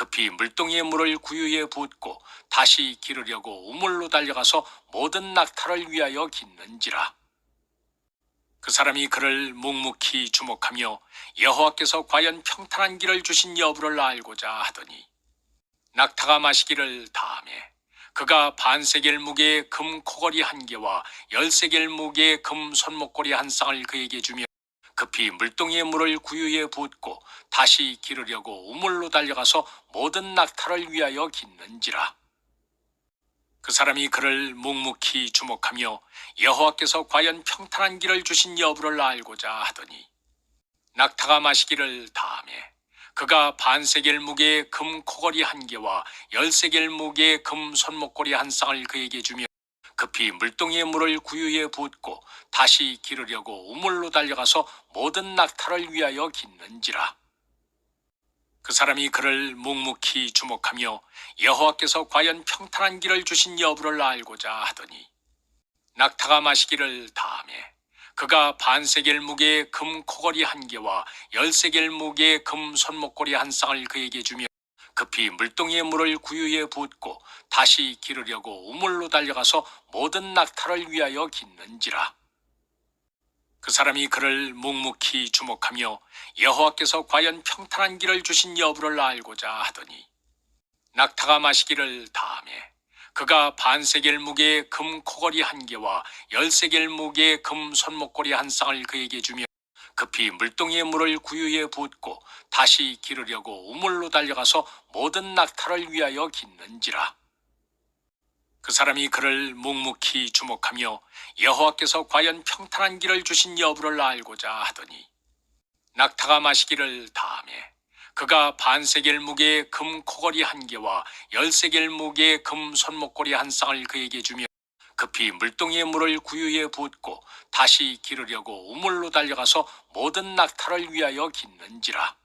급히 물동이의 물을 구유에 붓고 다시 기르려고 우물로 달려가서 모든 낙타를 위하여 깃는지라. 그 사람이 그를 묵묵히 주목하며 여호와께서 과연 평탄한 길을 주신 여부를 알고자 하더니 낙타가 마시기를 다하매 그가 반세겔 무게의 금 코걸이 한 개와 10세겔 무게의 금 손목걸이 한 쌍을 그에게 주며 급히 물동이의 물을 구유에 붓고 다시 기르려고 우물로 달려가서 모든 낙타를 위하여 깃는지라. 그 사람이 그를 묵묵히 주목하며 여호와께서 과연 평탄한 길을 주신 여부를 알고자 하더니 낙타가 마시기를 다하매 그가 반세겔 무게의 금 코걸이 한 개와 10세겔 무게의 금 손목걸이 한 쌍을 그에게 주며 급히 물동이의 물을 구유에 붓고 다시 기르려고 우물로 달려가서 모든 낙타를 위하여 깃는지라. 그 사람이 그를 묵묵히 주목하며 여호와께서 과연 평탄한 길을 주신 여부를 알고자 하더니 낙타가 마시기를 다하매 그가 반세겔 무게의 금 코걸이 한 개와 10세겔 무게의 금 손목걸이 한 쌍을 그에게 주며 급히 물동이의 물을 구유에 붓고 다시 기르려고 우물로 달려가서 모든 낙타를 위하여 깃는지라. 그 사람이 그를 묵묵히 주목하며 여호와께서 과연 평탄한 길을 주신 여부를 알고자 하더니 낙타가 마시기를 다하매 그가 반세겔 무게의 금 코걸이 한 개와 10세겔 무게의 금 손목걸이 한 쌍을 그에게 주며 급히 물동이의 물을 구유에 붓고 다시 기르려고 우물로 달려가서 모든 낙타를 위하여 깃는지라. 그 사람이 그를 묵묵히 주목하며 여호와께서 과연 평탄한 길을 주신 여부를 알고자 하더니 낙타가 마시기를 다하매 그가 반세겔 무게의 금 코걸이 한 개와 10세겔 무게의 금 손목걸이 한 쌍을 그에게 주며 급히 물동이의 물을 구유에 붓고 다시 기르려고 우물로 달려가서 모든 낙타를 위하여 깃는지라.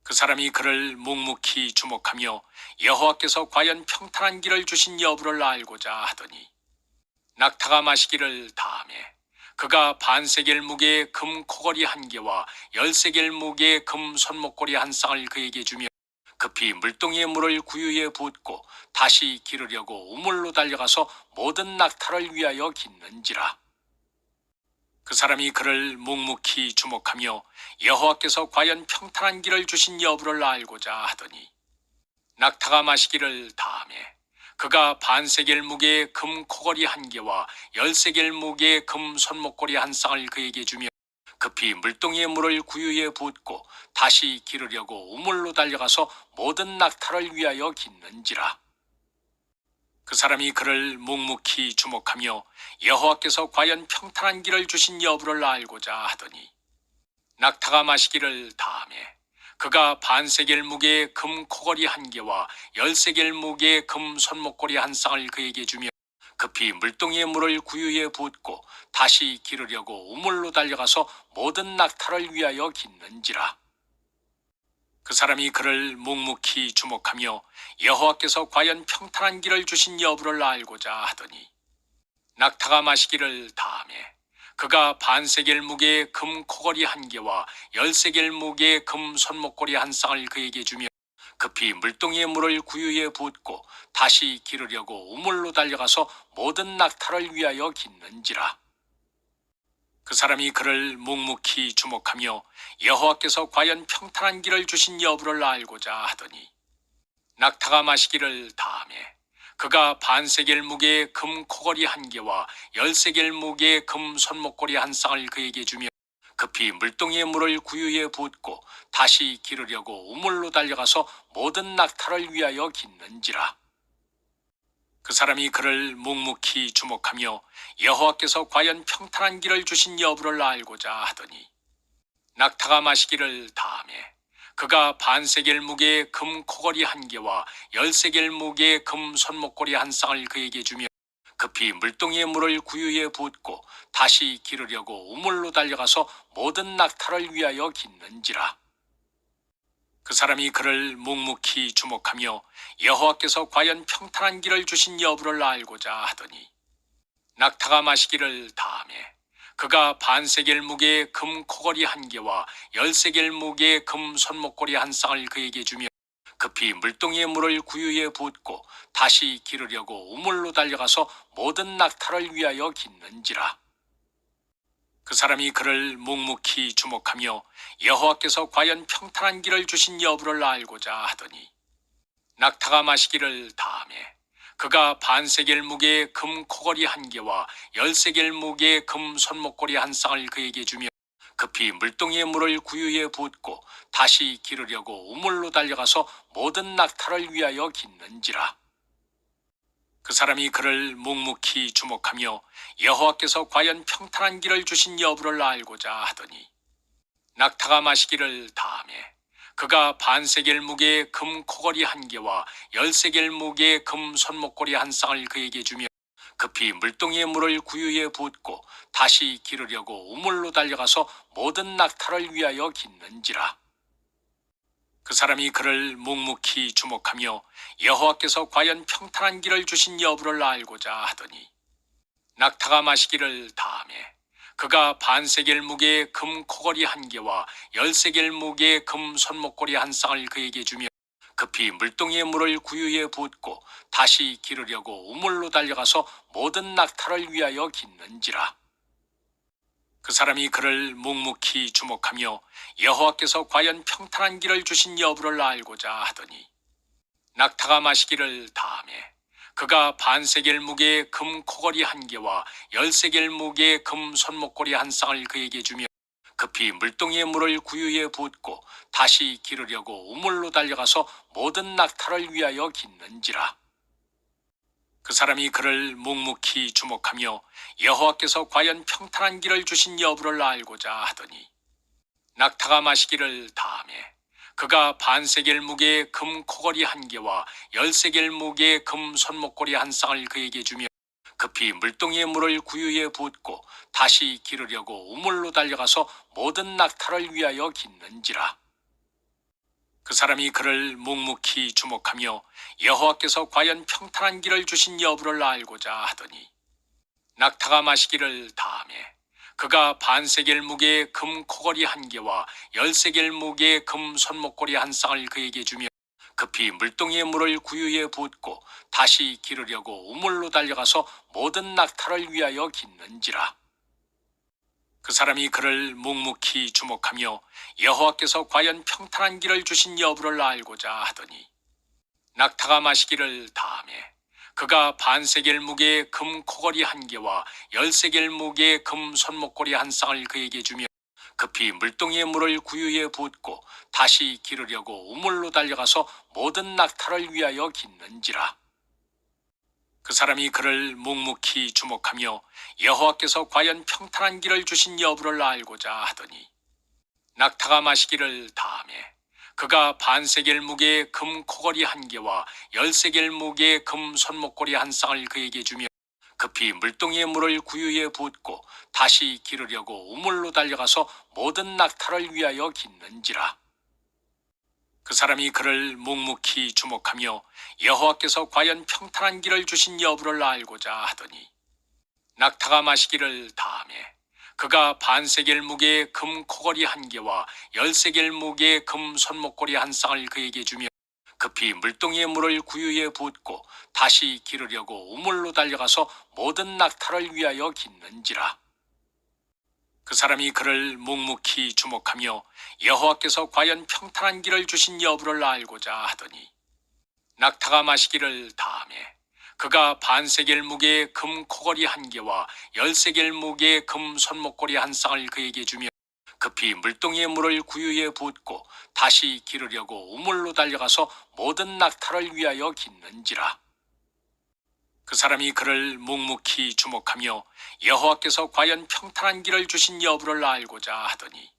그 사람이 그를 묵묵히 주목하며 여호와께서 과연 평탄한 길을 주신 여부를 알고자 하더니 낙타가 마시기를 다하매 그가 반세겔 무게의 금 코걸이 한 개와 10세겔 무게의 금 손목걸이 한 쌍을 그에게 주며 급히 물동이의 물을 구유에 붓고 다시 기르려고 우물로 달려가서 모든 낙타를 위하여 깃는지라. 그 사람이 그를 묵묵히 주목하며 여호와께서 과연 평탄한 길을 주신 여부를 알고자 하더니 낙타가 마시기를 다하매 그가 반세겔 무게의 금 코걸이 한 개와 10세겔 무게의 금 손목걸이 한 쌍을 그에게 주며 급히 물동이의 물을 구유에 붓고 다시 기르려고 우물로 달려가서 모든 낙타를 위하여 깃는지라. 그 사람이 그를 묵묵히 주목하며 여호와께서 과연 평탄한 길을 주신 여부를 알고자 하더니 낙타가 마시기를 다하매 그가 반세겔 무게의 금 코걸이 한 개와 10세겔 무게의 금 손목걸이 한 쌍을 그에게 주며 급히 물동이의 물을 구유에 붓고 다시 기르려고 우물로 달려가서 모든 낙타를 위하여 깃는지라. 그 사람이 그를 묵묵히 주목하며 여호와께서 과연 평탄한 길을 주신 여부를 알고자 하더니 낙타가 마시기를 다하매 그가 반세겔 무게의 금 코걸이 한 개와 10세겔 무게의 금 손목걸이 한 쌍을 그에게 주며 급히 물동이의 물을 구유에 붓고 다시 기르려고 우물로 달려가서 모든 낙타를 위하여 깃는지라. 그 사람이 그를 묵묵히 주목하며 여호와께서 과연 평탄한 길을 주신 여부를 알고자 하더니 낙타가 마시기를 다하매 그가 반세겔 무게의 금 코걸이 한 개와 10세겔 무게의 금 손목걸이 한 쌍을 그에게 주며 급히 물동이의 물을 구유에 붓고 다시 기르려고 우물로 달려가서 모든 낙타를 위하여 깃는지라. 그 사람이 그를 묵묵히 주목하며 여호와께서 과연 평탄한 길을 주신 여부를 알고자 하더니 낙타가 마시기를 다하매 그가 반세겔 무게의 금 코걸이 한 개와 10세겔 무게의 금 손목걸이 한 쌍을 그에게 주며 급히 물동이의 물을 구유에 붓고 다시 기르려고 우물로 달려가서 모든 낙타를 위하여 깃는지라. 그 사람이 그를 묵묵히 주목하며 여호와께서 과연 평탄한 길을 주신 여부를 알고자 하더니 낙타가 마시기를 다하매 그가 반세겔 무게의 금 코걸이 한 개와 10세겔 무게의 금 손목걸이 한 쌍을 그에게 주며 급히 물동이의 물을 구유에 붓고 다시 기르려고 우물로 달려가서 모든 낙타를 위하여 깃는지라. 그 사람이 그를 묵묵히 주목하며 여호와께서 과연 평탄한 길을 주신 여부를 알고자 하더니 낙타가 마시기를 다하매 그가 반세겔 무게의 금 코걸이 한 개와 10세겔 무게의 금 손목걸이 한 쌍을 그에게 주며 급히 물동이의 물을 구유에 붓고 다시 기르려고 우물로 달려가서 모든 낙타를 위하여 깃는지라. 그 사람이 그를 묵묵히 주목하며 여호와께서 과연 평탄한 길을 주신 여부를 알고자 하더니 낙타가 마시기를 다하매 그가 반세겔 무게의 금 코걸이 한 개와 10세겔 무게의 금 손목걸이 한 쌍을 그에게 주며 급히 물동이의 물을 구유에 붓고 다시 기르려고 우물로 달려가서 모든 낙타를 위하여 깃는지라. 그 사람이 그를 묵묵히 주목하며 여호와께서 과연 평탄한 길을 주신 여부를 알고자 하더니 낙타가 마시기를 다하매 그가 반세겔 무게의 금 코걸이 한 개와 10세겔 무게의 금 손목걸이 한 쌍을 그에게 주며 급히 물동이의 물을 구유에 붓고 다시 기르려고 우물로 달려가서 모든 낙타를 위하여 깃는지라. 그 사람이 그를 묵묵히 주목하며 여호와께서 과연 평탄한 길을 주신 여부를 알고자 하더니 낙타가 마시기를 다하매 그가 반세겔 무게의 금 코걸이 한 개와 10세겔 무게의 금 손목걸이 한 쌍을 그에게 주며 급히 물동이의 물을 구유에 붓고 다시 기르려고 우물로 달려가서 모든 낙타를 위하여 깃는지라. 그 사람이 그를 묵묵히 주목하며 여호와께서 과연 평탄한 길을 주신 여부를 알고자 하더니 낙타가 마시기를 다하매 그가 반세겔 무게의 금 코걸이 한 개와 10세겔 무게의 금 손목걸이 한 쌍을 그에게 주며 급히 물동이의 물을 구유에 붓고 다시 기르려고 우물로 달려가서 모든 낙타를 위하여 깃는지라. 그 사람이 그를 묵묵히 주목하며 여호와께서 과연 평탄한 길을 주신 여부를 알고자 하더니 낙타가 마시기를 다하매 그가 반세겔 무게의 금 코걸이 한 개와 10세겔 무게의 금 손목걸이 한 쌍을 그에게 주며 급히 물동이의 물을 구유에 붓고 다시 기르려고 우물로 달려가서 모든 낙타를 위하여 깃는지라. 그 사람이 그를 묵묵히 주목하며 여호와께서 과연 평탄한 길을 주신 여부를 알고자 하더니 낙타가 마시기를 다하매 그가 반세겔 무게의 금 코걸이 한 개와 10세겔 무게의 금 손목걸이 한 쌍을 그에게 주며 급히 물동이의 물을 구유에 붓고 다시 기르려고 우물로 달려가서 모든 낙타를 위하여 깃는지라. 그 사람이 그를 묵묵히 주목하며 여호와께서 과연 평탄한 길을 주신 여부를 알고자 하더니 낙타가 마시기를 다하매 그가 반세겔 무게의 금 코걸이 한 개와 10세겔 무게의 금 손목걸이 한 쌍을 그에게 주며 급히 물동이의 물을 구유에 붓고 다시 기르려고 우물로 달려가서 모든 낙타를 위하여 깃는지라. 그 사람이 그를 묵묵히 주목하며 여호와께서 과연 평탄한 길을 주신 여부를 알고자 하더니 낙타가 마시기를 다하매 그가 반세겔 무게의 금 코걸이 한 개와 10세겔 무게의 금 손목걸이 한 쌍을 그에게 주며 급히 물동이의 물을 구유에 붓고 다시 기르려고 우물로 달려가서 모든 낙타를 위하여 깃는지라. 그 사람이 그를 묵묵히 주목하며 여호와께서 과연 평탄한 길을 주신 여부를 알고자 하더니 낙타가 마시기를 다하매 그가 반세겔 무게의 금 코걸이 한 개와 10세겔 무게의 금 손목걸이 한 쌍을 그에게 주며 급히 물동이의 물을 구유에 붓고 다시 기르려고 우물로 달려가서 모든 낙타를 위하여 깃는지라. 그 사람이 그를 묵묵히 주목하며 여호와께서 과연 평탄한 길을 주신 여부를 알고자 하더니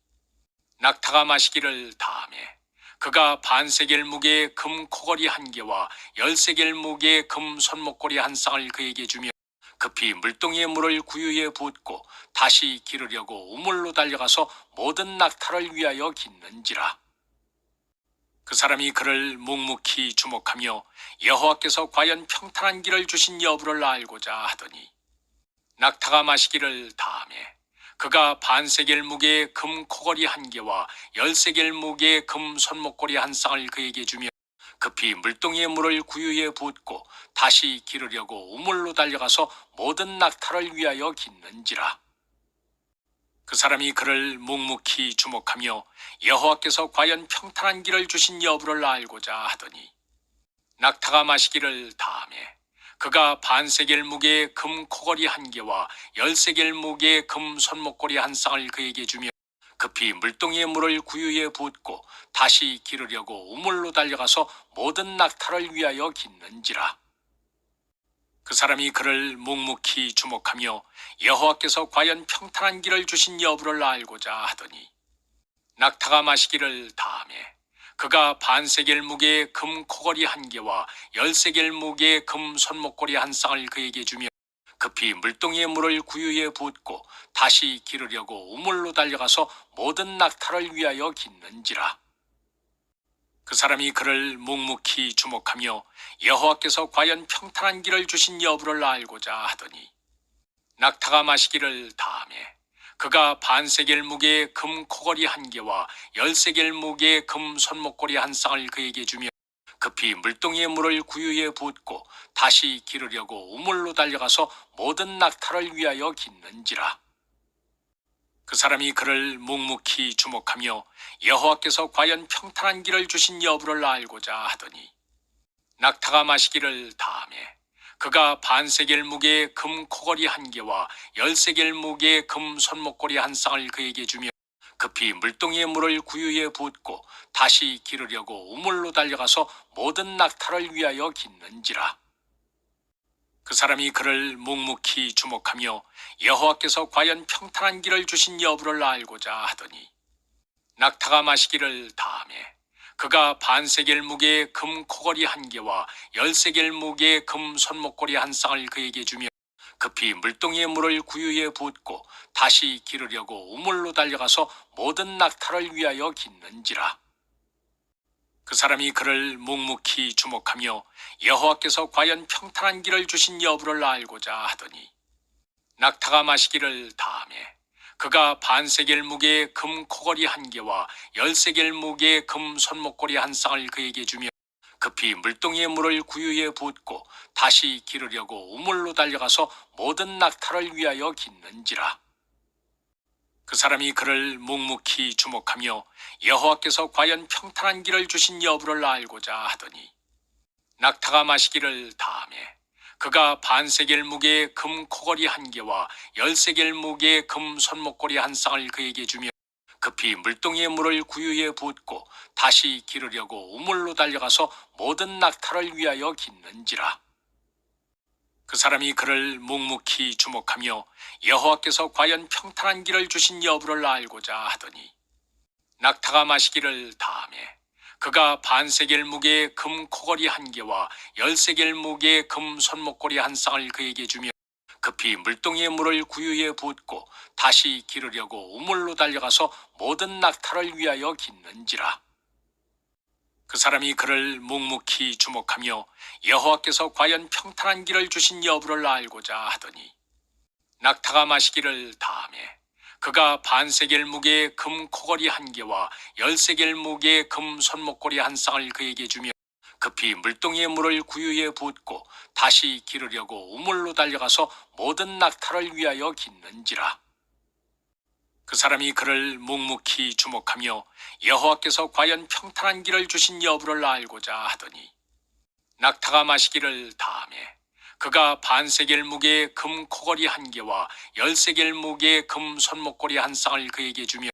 낙타가 마시기를 다하매 그가 반세겔 무게의 금 코걸이 한 개와 10세겔 무게의 금 손목걸이 한 쌍을 그에게 주며 급히 물동이의 물을 구유에 붓고 다시 기르려고 우물로 달려가서 모든 낙타를 위하여 깃는지라. 그 사람이 그를 묵묵히 주목하며 여호와께서 과연 평탄한 길을 주신 여부를 알고자 하더니 낙타가 마시기를 다하매 그가 반세겔 무게의 금 코걸이 한 개와 10세겔 무게의 금 손목걸이 한 쌍을 그에게 주며 급히 물동이의 물을 구유에 붓고 다시 기르려고 우물로 달려가서 모든 낙타를 위하여 깃는지라. 그 사람이 그를 묵묵히 주목하며 여호와께서 과연 평탄한 길을 주신 여부를 알고자 하더니 낙타가 마시기를 다하매 그가 반세겔 무게의 금 코걸이 한 개와 10세겔 무게의 금 손목걸이 한 쌍을 그에게 주며 급히 물동이의 물을 구유에 붓고 다시 기르려고 우물로 달려가서 모든 낙타를 위하여 깃는지라. 그 사람이 그를 묵묵히 주목하며 여호와께서 과연 평탄한 길을 주신 여부를 알고자 하더니 낙타가 마시기를 다하매 그가 반세겔 무게의 금 코걸이 한 개와 10세겔 무게의 금 손목걸이 한 쌍을 그에게 주며 급히 물동이의 물을 구유에 붓고 다시 기르려고 우물로 달려가서 모든 낙타를 위하여 깃는지라. 그 사람이 그를 묵묵히 주목하며 여호와께서 과연 평탄한 길을 주신 여부를 알고자 하더니 낙타가 마시기를 다하매 그가 반세겔 무게의 금 코걸이 한 개와 10세겔 무게의 금 손목걸이 한 쌍을 그에게 주며 급히 물동이의 물을 구유에 붓고 다시 기르려고 우물로 달려가서 모든 낙타를 위하여 깃는지라. 그 사람이 그를 묵묵히 주목하며 여호와께서 과연 평탄한 길을 주신 여부를 알고자 하더니 낙타가 마시기를 다하매 그가 반세겔 무게의 금 코걸이 한 개와 10세겔 무게의 금 손목걸이 한 쌍을 그에게 주며 급히 물동이의 물을 구유에 붓고 다시 기르려고 우물로 달려가서 모든 낙타를 위하여 깃는지라. 그 사람이 그를 묵묵히 주목하며 여호와께서 과연 평탄한 길을 주신 여부를 알고자 하더니 낙타가 마시기를 다하매 그가 반세겔 무게의 금 코걸이 한 개와 10세겔 무게의 금 손목걸이 한 쌍을 그에게 주며 급히 물동이의 물을 구유에 붓고 다시 기르려고 우물로 달려가서 모든 낙타를 위하여 깃는지라. 그 사람이 그를 묵묵히 주목하며 여호와께서 과연 평탄한 길을 주신 여부를 알고자 하더니 낙타가 마시기를 다하매 그가 반세겔 무게의 금 코걸이 한 개와 10세겔 무게의 금 손목걸이 한 쌍을 그에게 주며 급히 물동이의 물을 구유에 붓고 다시 기르려고 우물로 달려가서 모든 낙타를 위하여 깃는지라. 그 사람이 그를 묵묵히 주목하며 여호와께서 과연 평탄한 길을 주신 여부를 알고자 하더니 낙타가 마시기를 다하매 그가 반세겔 무게의 금 코걸이 한 개와 10세겔 무게의 금 손목걸이 한 쌍을 그에게 주며 급히 물동이의 물을 구유에 붓고 다시 기르려고 우물로 달려가서 모든 낙타를 위하여 깃는지라. 그 사람이 그를 묵묵히 주목하며 여호와께서 과연 평탄한 길을 주신 여부를 알고자 하더니 낙타가 마시기를 다하매 그가 반세겔 무게의 금 코걸이 한 개와 10세겔 무게의 금 손목걸이 한 쌍을 그에게 주며 급히 물동이의 물을 구유에 붓고 다시 기르려고 우물로 달려가서 모든 낙타를 위하여 깃는지라. 그 사람이 그를 묵묵히 주목하며 여호와께서 과연 평탄한 길을 주신 여부를 알고자 하더니 낙타가 마시기를 다하매 그가 반세겔 무게의 금 코걸이 한 개와 10세겔 무게의 금 손목걸이 한 쌍을 그에게 주며 급히 물동이의 물을 구유에 붓고 다시 기르려고 우물로 달려가서 모든 낙타를 위하여 깃는지라. 그 사람이 그를 묵묵히 주목하며 여호와께서 과연 평탄한 길을 주신 여부를 알고자 하더니 낙타가 마시기를 다하매 그가 반세겔 무게의 금 코걸이 한 개와 10세겔 무게의 금 손목걸이 한 쌍을 그에게 주며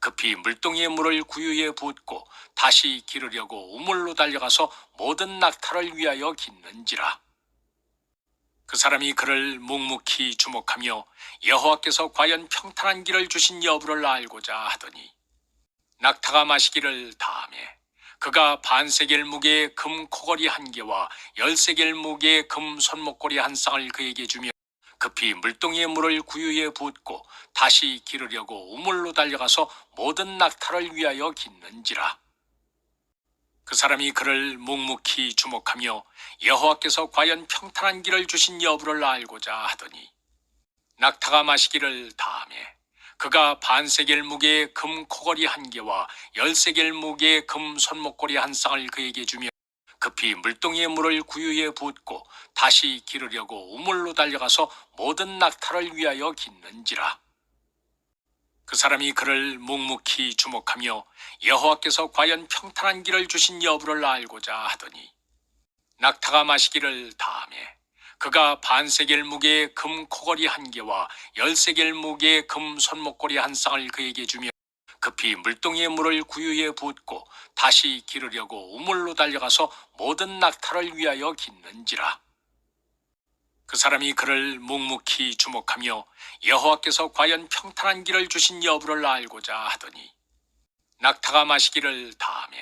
급히 물동이의 물을 구유에 붓고 다시 기르려고 우물로 달려가서 모든 낙타를 위하여 깃는지라. 그 사람이 그를 묵묵히 주목하며 여호와께서 과연 평탄한 길을 주신 여부를 알고자 하더니 낙타가 마시기를 다하매 그가 반세겔 무게의 금 코걸이 한 개와 10세겔 무게의 금 손목걸이 한 쌍을 그에게 주며 급히 물동이의 물을 구유에 붓고 다시 기르려고 우물로 달려가서 모든 낙타를 위하여 깃는지라. 그 사람이 그를 묵묵히 주목하며 여호와께서 과연 평탄한 길을 주신 여부를 알고자 하더니 낙타가 마시기를 다하매 그가 반세겔 무게의 금 코걸이 한 개와 10세겔 무게의 금 손목걸이 한 쌍을 그에게 주며 급히 물동이의 물을 구유에 붓고 다시 기르려고 우물로 달려가서 모든 낙타를 위하여 깃는지라. 그 사람이 그를 묵묵히 주목하며 여호와께서 과연 평탄한 길을 주신 여부를 알고자 하더니 낙타가 마시기를 다하매 그가 반세겔 무게의 금 코걸이 한 개와 10세겔 무게의 금 손목걸이 한 쌍을 그에게 주며 급히 물동이의 물을 구유에 붓고 다시 기르려고 우물로 달려가서 모든 낙타를 위하여 깃는지라. 그 사람이 그를 묵묵히 주목하며 여호와께서 과연 평탄한 길을 주신 여부를 알고자 하더니 낙타가 마시기를 다하매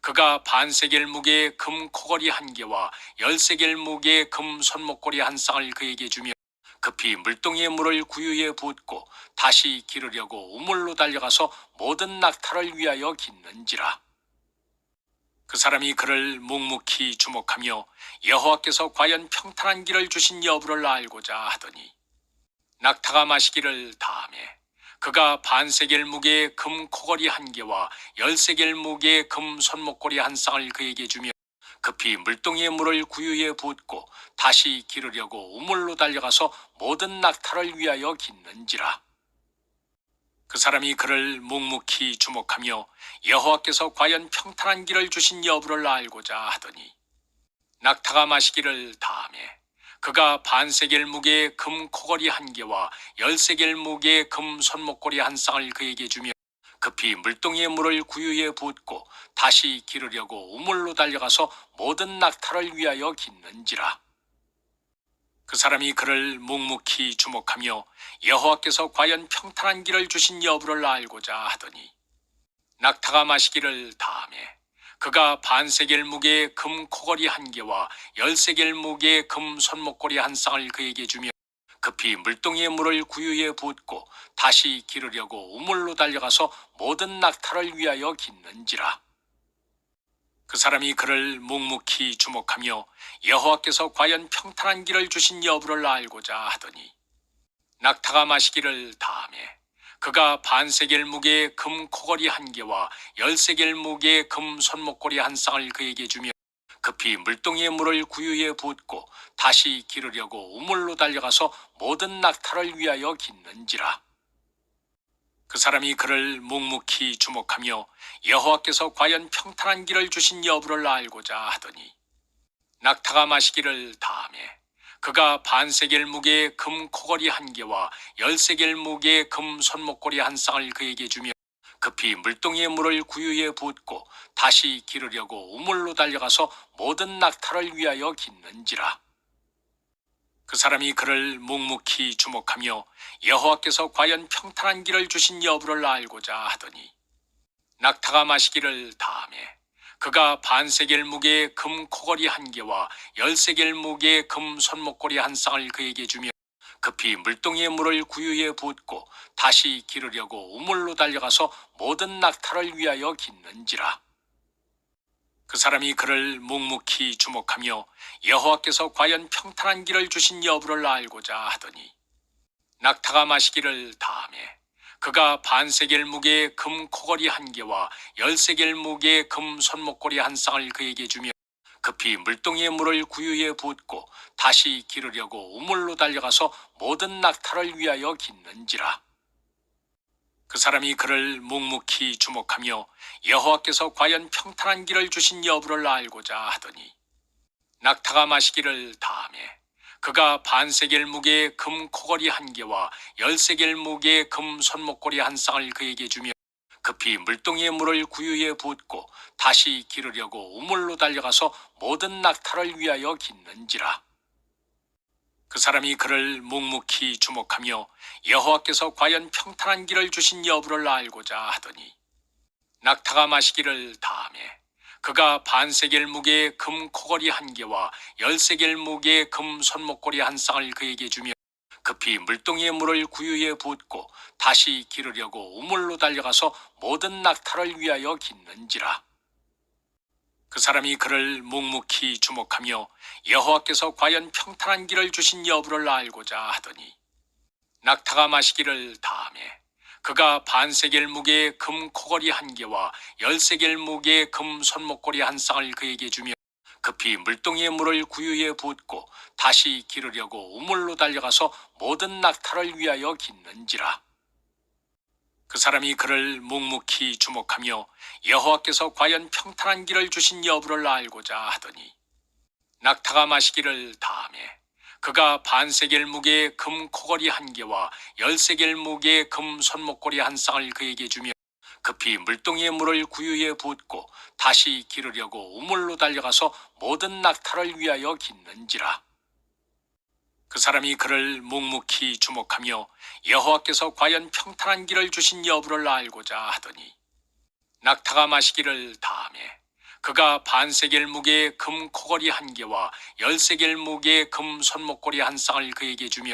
그가 반세겔 무게의 금 코걸이 한 개와 10세겔 무게의 금 손목걸이 한 쌍을 그에게 주며 급히 물동이의 물을 구유에 붓고 다시 기르려고 우물로 달려가서 모든 낙타를 위하여 깃는지라. 그 사람이 그를 묵묵히 주목하며 여호와께서 과연 평탄한 길을 주신 여부를 알고자 하더니 낙타가 마시기를 다하매 그가 반세겔 무게의 금 코걸이 한 개와 10세겔 무게의 금 손목걸이 한 쌍을 그에게 주며 급히 물동이의 물을 구유에 붓고 다시 기르려고 우물로 달려가서 모든 낙타를 위하여 깃는지라. 그 사람이 그를 묵묵히 주목하며 여호와께서 과연 평탄한 길을 주신 여부를 알고자 하더니 낙타가 마시기를 다하매 그가 반세겔 무게의 금 코걸이 한 개와 10세겔 무게의 금 손목걸이 한 쌍을 그에게 주며 급히 물동이의 물을 구유에 붓고 다시 기르려고 우물로 달려가서 모든 낙타를 위하여 깃는지라. 그 사람이 그를 묵묵히 주목하며 여호와께서 과연 평탄한 길을 주신 여부를 알고자 하더니 낙타가 마시기를 다하매 그가 반세겔 무게의 금 코걸이 한 개와 10세겔 무게의 금 손목걸이 한 쌍을 그에게 주며 급히 물동이의 물을 구유에 붓고 다시 기르려고 우물로 달려가서 모든 낙타를 위하여 깃는지라. 그 사람이 그를 묵묵히 주목하며 여호와께서 과연 평탄한 길을 주신 여부를 알고자 하더니 낙타가 마시기를 다하매 그가 반세겔 무게의 금 코걸이 한 개와 10세겔 무게의 금 손목걸이 한 쌍을 그에게 주며 급히 물동이의 물을 구유에 붓고 다시 기르려고 우물로 달려가서 모든 낙타를 위하여 깃는지라. 그 사람이 그를 묵묵히 주목하며 여호와께서 과연 평탄한 길을 주신 여부를 알고자 하더니 낙타가 마시기를 다하매 그가 반세겔 무게의 금 코걸이 한 개와 10세겔 무게의 금 손목걸이 한 쌍을 그에게 주며 급히 물동이의 물을 구유에 붓고 다시 기르려고 우물로 달려가서 모든 낙타를 위하여 깃는지라. 그 사람이 그를 묵묵히 주목하며 여호와께서 과연 평탄한 길을 주신 여부를 알고자 하더니 낙타가 마시기를 다하매 그가 반세겔 무게의 금 코걸이 한 개와 10세겔 무게의 금 손목걸이 한 쌍을 그에게 주며 급히 물동이의 물을 구유에 붓고 다시 기르려고 우물로 달려가서 모든 낙타를 위하여 깃는지라. 그 사람이 그를 묵묵히 주목하며 여호와께서 과연 평탄한 길을 주신 여부를 알고자 하더니 낙타가 마시기를 다하매 그가 반세겔 무게의 금 코걸이 한 개와 10세겔 무게의 금 손목걸이 한 쌍을 그에게 주며 급히 물동이의 물을 구유에 붓고 다시 기르려고 우물로 달려가서 모든 낙타를 위하여 깃는지라. 그 사람이 그를 묵묵히 주목하며 여호와께서 과연 평탄한 길을 주신 여부를 알고자 하더니 낙타가 마시기를 다하매 그가 반세겔 무게의 금 코걸이 한 개와 10세겔 무게의 금 손목걸이 한 쌍을 그에게 주며 급히 물동이의 물을 구유에 붓고 다시 기르려고 우물로 달려가서 모든 낙타를 위하여 깃는지라. 그 사람이 그를 묵묵히 주목하며 여호와께서 과연 평탄한 길을 주신 여부를 알고자 하더니 낙타가 마시기를 다하매 그가 반세겔 무게의 금 코걸이 한 개와 10세겔 무게의 금 손목걸이 한 쌍을 그에게 주며 급히 물동이의 물을 구유에 붓고 다시 기르려고 우물로 달려가서 모든 낙타를 위하여 깃는지라. 그 사람이 그를 묵묵히 주목하며 여호와께서 과연 평탄한 길을 주신 여부를 알고자 하더니 낙타가 마시기를 다하매 그가 반세겔 무게의 금 코걸이 한 개와 10세겔 무게의 금 손목걸이 한 쌍을 그에게 주며 급히 물동이의 물을 구유에 붓고 다시 기르려고 우물로 달려가서 모든 낙타를 위하여 깃는지라. 그 사람이 그를 묵묵히 주목하며 여호와께서 과연 평탄한 길을 주신 여부를 알고자 하더니 낙타가 마시기를 다하매 그가 반세겔 무게의 금 코걸이 한 개와 10세겔 무게의 금 손목걸이 한 쌍을 그에게 주며 급히 물동이의 물을 구유에 붓고 다시 기르려고 우물로 달려가서 모든 낙타를 위하여 깃는지라. 그 사람이 그를 묵묵히 주목하며 여호와께서 과연 평탄한 길을 주신 여부를 알고자 하더니 낙타가 마시기를 다하매 그가 반세겔 무게의 금 코걸이 한 개와 10세겔 무게의 금 손목걸이 한 쌍을 그에게 주며